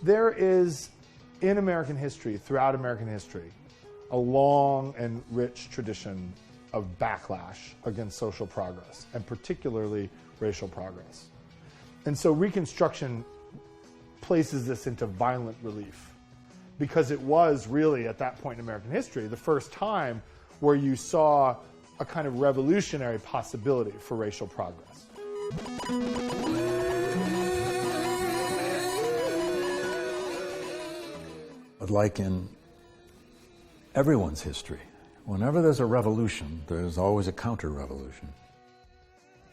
There is, in American history, throughout American history, a long and rich tradition of backlash against social progress, and particularly racial progress. And so Reconstruction places this into violent relief, because it was really, at that point in American history, the first time where you saw a kind of revolutionary possibility for racial progress. But like in everyone's history, whenever there's a revolution, there's always a counter-revolution.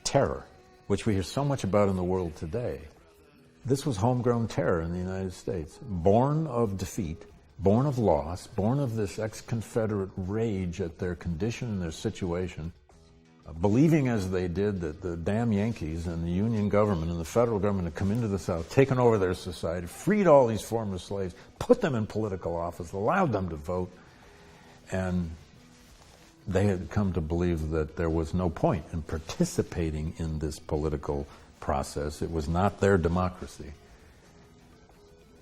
Terror, which we hear so much about in the world today. This was homegrown terror in the United States, born of defeat, born of loss, born of this ex-Confederate rage at their condition and their situation, believing as they did that the damn Yankees and the Union government and the federal government had come into the South, taken over their society, freed all these former slaves, put them in political office, allowed them to vote, and they had come to believe that there was no point in participating in this political process. It was not their democracy.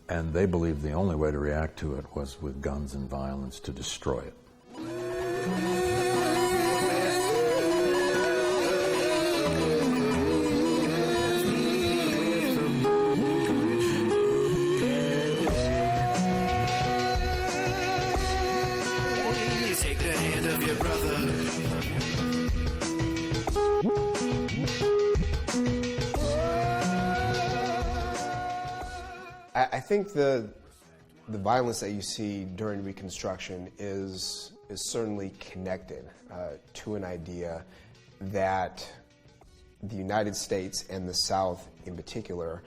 And they believed the only way to react to it was with guns and violence to destroy it. Take the hand of your brother. I think the violence that you see during Reconstruction is certainly connected to an idea that the United States and the South in particular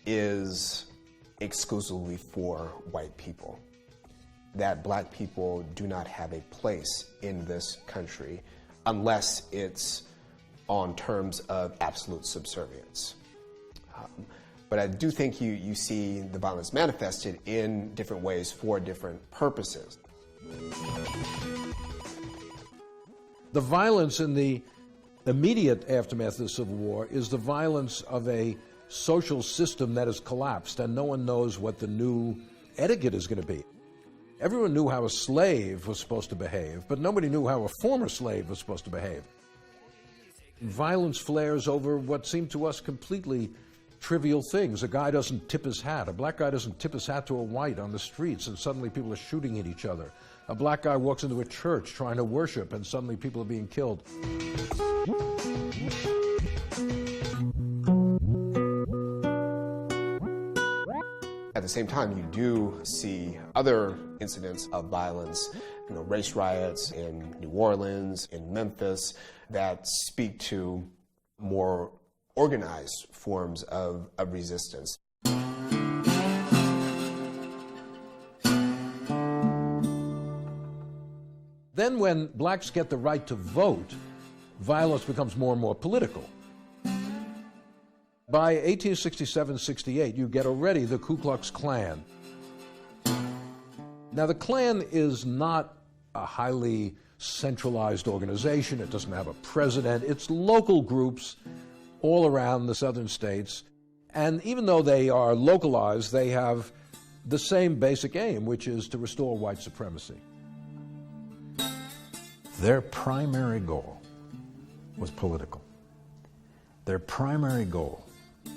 is exclusively for white people. That black people do not have a place in this country unless it's on terms of absolute subservience. But I do think you see the violence manifested in different ways for different purposes. The violence in the immediate aftermath of the Civil War is the violence of a social system that has collapsed, and no one knows what the new etiquette is going to be. Everyone knew how a slave was supposed to behave, but nobody knew how a former slave was supposed to behave. Violence flares over what seemed to us completely trivial things. A guy doesn't tip his hat. A black guy doesn't tip his hat to a white on the streets, and suddenly people are shooting at each other. A black guy walks into a church trying to worship, and suddenly people are being killed. At the same time, you do see other incidents of violence, race riots in New Orleans, in Memphis, that speak to more organized forms of resistance. Then when blacks get the right to vote, violence becomes more and more political. By 1867-68, you get already the Ku Klux Klan. Now, the Klan is not a highly centralized organization. It doesn't have a president. It's local groups all around the southern states. And even though they are localized, they have the same basic aim, which is to restore white supremacy. Their primary goal was political. Their primary goal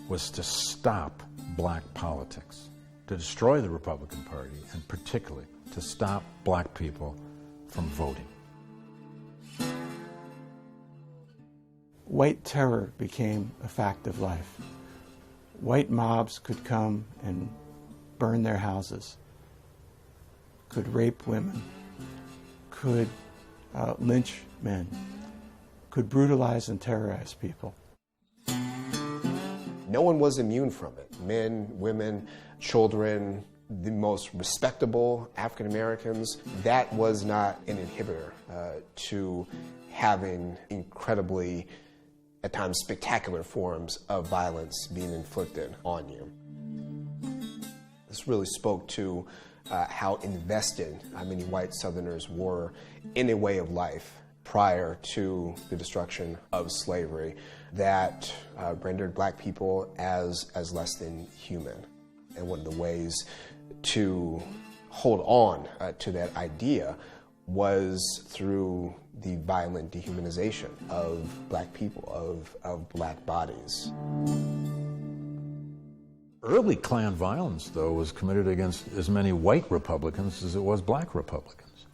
was to stop black politics, to destroy the Republican Party, and particularly to stop black people from voting. White terror became a fact of life. White mobs could come and burn their houses, could rape women, could lynch men, could brutalize and terrorize people. No one was immune from it. Men, women, children, the most respectable African Americans. That was not an inhibitor to having incredibly, at times, spectacular forms of violence being inflicted on you. This really spoke to how invested many white Southerners were in a way of life prior to the destruction of slavery that rendered black people as less than human. And one of the ways to hold on to that idea was through the violent dehumanization of black people, of black bodies. Early Klan violence, though, was committed against as many white Republicans as it was black Republicans.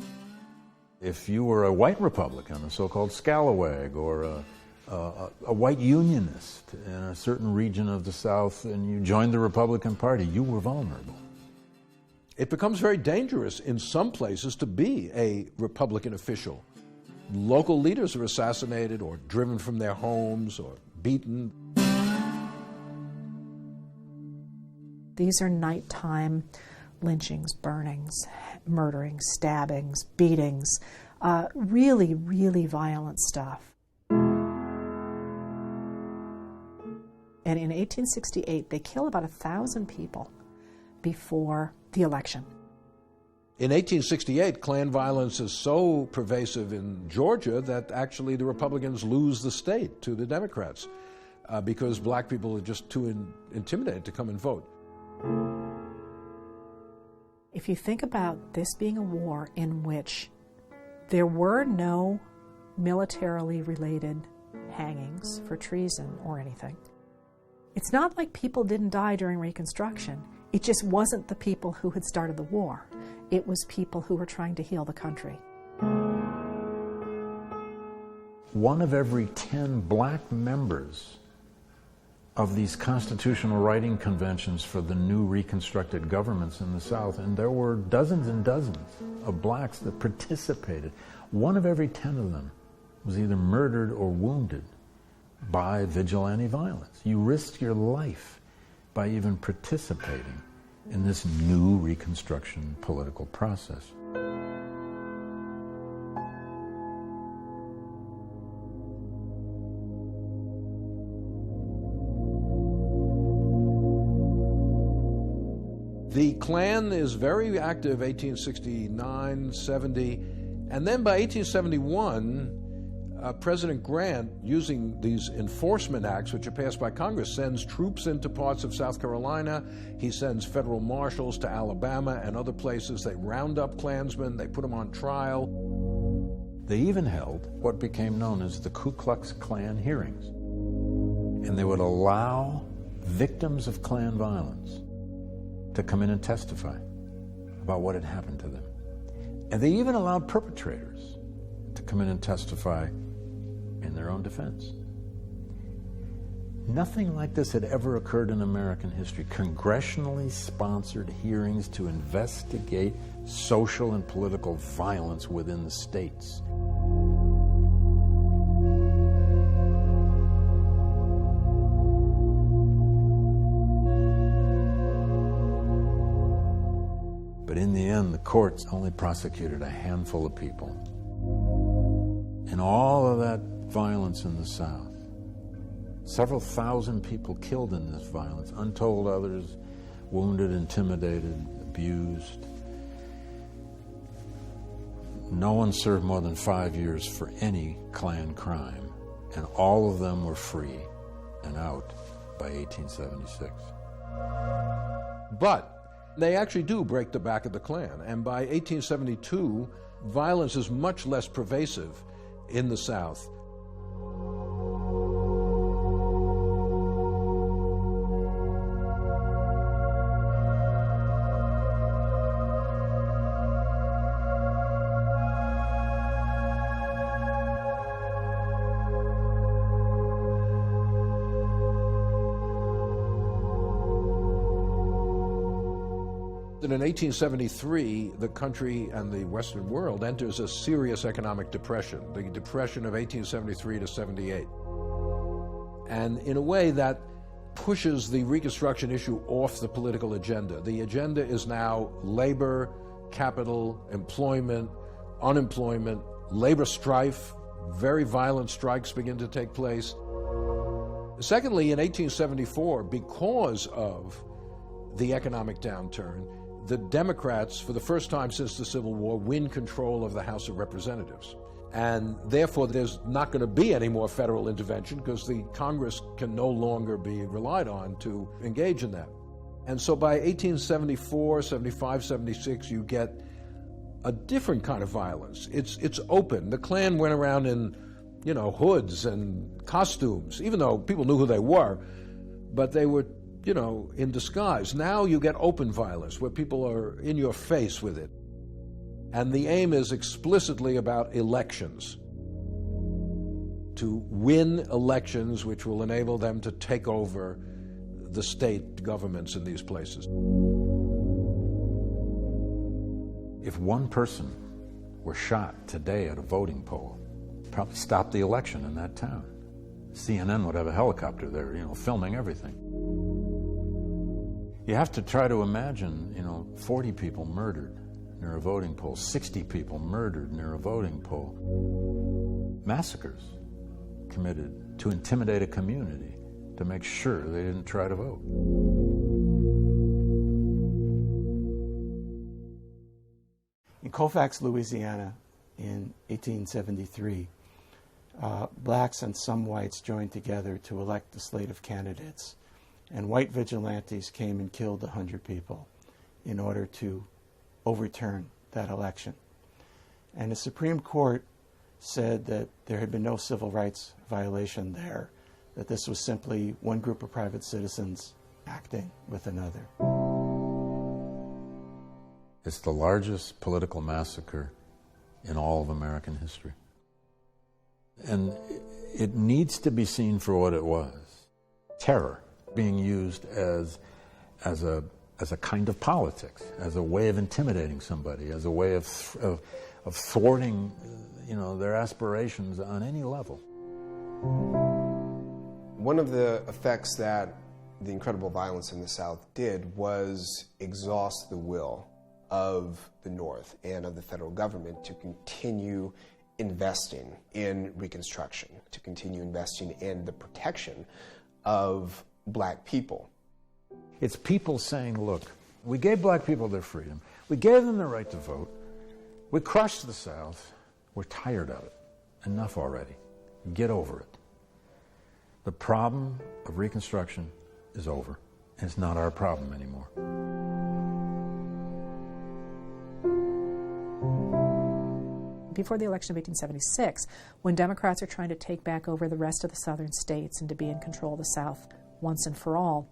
If you were a white Republican, a so-called scalawag, or a white unionist in a certain region of the South, and you joined the Republican Party, you were vulnerable. It becomes very dangerous in some places to be a Republican official. Local leaders are assassinated or driven from their homes or beaten. These are nighttime lynchings, burnings, murderings, stabbings, beatings, really, really violent stuff. And in 1868, they kill about 1,000 people before the election. In 1868, Klan violence is so pervasive in Georgia that actually the Republicans lose the state to the Democrats because black people are just too intimidated to come and vote. If you think about this being a war in which there were no militarily related hangings for treason or anything, it's not like people didn't die during Reconstruction. It just wasn't the people who had started the war. It was people who were trying to heal the country. 1 of every 10 black members of these constitutional writing conventions for the new reconstructed governments in the South, and there were dozens and dozens of blacks that participated, 1 of every 10 of them was either murdered or wounded by vigilante violence. You risked your life by even participating in this new Reconstruction political process. The Klan is very active 1869, 70, and then by 1871, President Grant, using these enforcement acts, which are passed by Congress, sends troops into parts of South Carolina. He sends federal marshals to Alabama and other places. They round up Klansmen. They put them on trial. They even held what became known as the Ku Klux Klan hearings. And they would allow victims of Klan violence to come in and testify about what had happened to them. And they even allowed perpetrators to come in and testify in their own defense. Nothing like this had ever occurred in American history. Congressionally sponsored hearings to investigate social and political violence within the states. But in the end, the courts only prosecuted a handful of people. And all of that violence in the South, several thousand people killed in this violence, untold others wounded, intimidated, abused. No one served more than 5 years for any Klan crime, and all of them were free and out by 1876. But they actually do break the back of the Klan, and by 1872, violence is much less pervasive in the South. In 1873, the country and the Western world enters a serious economic depression, the Depression of 1873 to 78. And in a way that pushes the Reconstruction issue off the political agenda. The agenda is now labor, capital, employment, unemployment, labor strife, very violent strikes begin to take place. Secondly, in 1874, because of the economic downturn, the Democrats, for the first time since the Civil War, win control of the House of Representatives. And therefore, there's not going to be any more federal intervention because the Congress can no longer be relied on to engage in that. And so by 1874, 75, 76, you get a different kind of violence. It's open. The Klan went around in, hoods and costumes, even though people knew who they were, but they were, in disguise. Now you get open violence where people are in your face with it. And the aim is explicitly about elections, to win elections which will enable them to take over the state governments in these places. If one person were shot today at a voting poll, probably stop the election in that town. CNN would have a helicopter there, filming everything. You have to try to imagine, 40 people murdered near a voting poll, 60 people murdered near a voting poll. Massacres committed to intimidate a community to make sure they didn't try to vote. In Colfax, Louisiana, in 1873, blacks and some whites joined together to elect a slate of candidates, and white vigilantes came and killed 100 people in order to overturn that election. And the Supreme Court said that there had been no civil rights violation there, that this was simply one group of private citizens acting with another. It's the largest political massacre in all of American history. And it needs to be seen for what it was. Terror being used as a kind of politics, as a way of intimidating somebody, as a way of thwarting their aspirations on any level. One of the effects that the incredible violence in the South did was exhaust the will of the North and of the federal government to continue investing in Reconstruction, to continue investing in the protection of black people. It's people saying, look, we gave black people their freedom. We gave them the right to vote. We crushed the South. We're tired of it. Enough already. Get over it. The problem of Reconstruction is over. And it's not our problem anymore. Before the election of 1876, when Democrats are trying to take back over the rest of the southern states and to be in control of the South once and for all,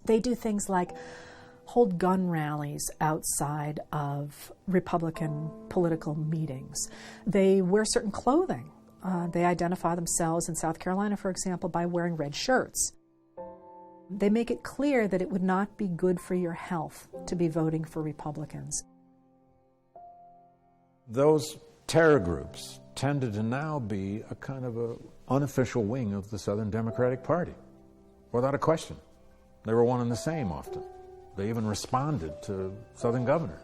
they do things like hold gun rallies outside of Republican political meetings. They wear certain clothing. They identify themselves in South Carolina, for example, by wearing red shirts. They make it clear that it would not be good for your health to be voting for Republicans. Those terror groups tended to now be a kind of an unofficial wing of the Southern Democratic Party, without a question. They were one and the same often. They even responded to Southern governors.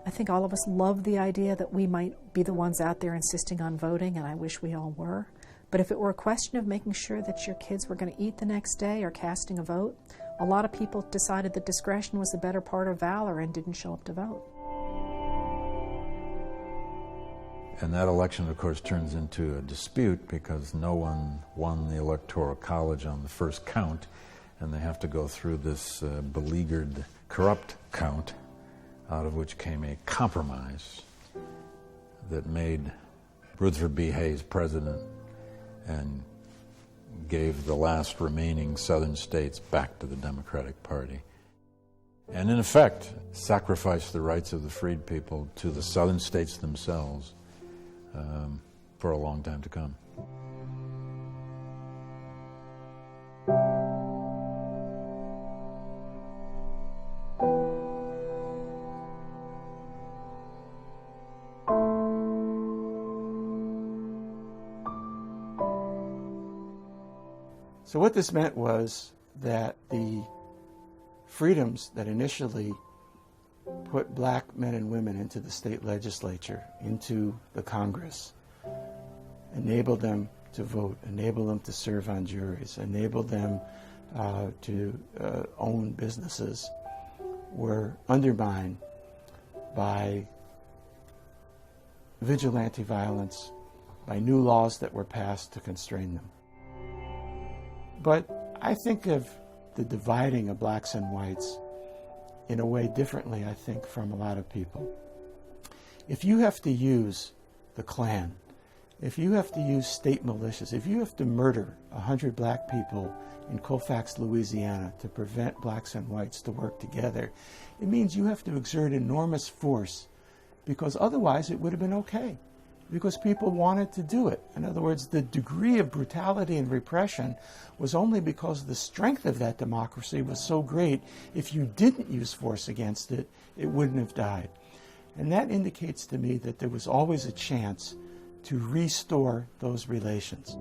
I think all of us love the idea that we might be the ones out there insisting on voting, and I wish we all were. But if it were a question of making sure that your kids were going to eat the next day or casting a vote, a lot of people decided that discretion was the better part of valor and didn't show up to vote. And that election, of course, turns into a dispute because no one won the Electoral College on the first count, and they have to go through this beleaguered, corrupt count, out of which came a compromise that made Rutherford B. Hayes president and gave the last remaining southern states back to the Democratic Party. And in effect, sacrificed the rights of the freed people to the southern states themselves for a long time to come. So what this meant was that the freedoms that initially put black men and women into the state legislature, into the Congress, enabled them to vote, enabled them to serve on juries, enabled them to own businesses, were undermined by vigilante violence, by new laws that were passed to constrain them. But I think of the dividing of blacks and whites in a way differently, I think, from a lot of people. If you have to use the Klan, if you have to use state militias, if you have to murder 100 black people in Colfax, Louisiana, to prevent blacks and whites to work together, it means you have to exert enormous force, because otherwise it would have been okay, because people wanted to do it. In other words, the degree of brutality and repression was only because the strength of that democracy was so great. If you didn't use force against it, it wouldn't have died. And that indicates to me that there was always a chance to restore those relations.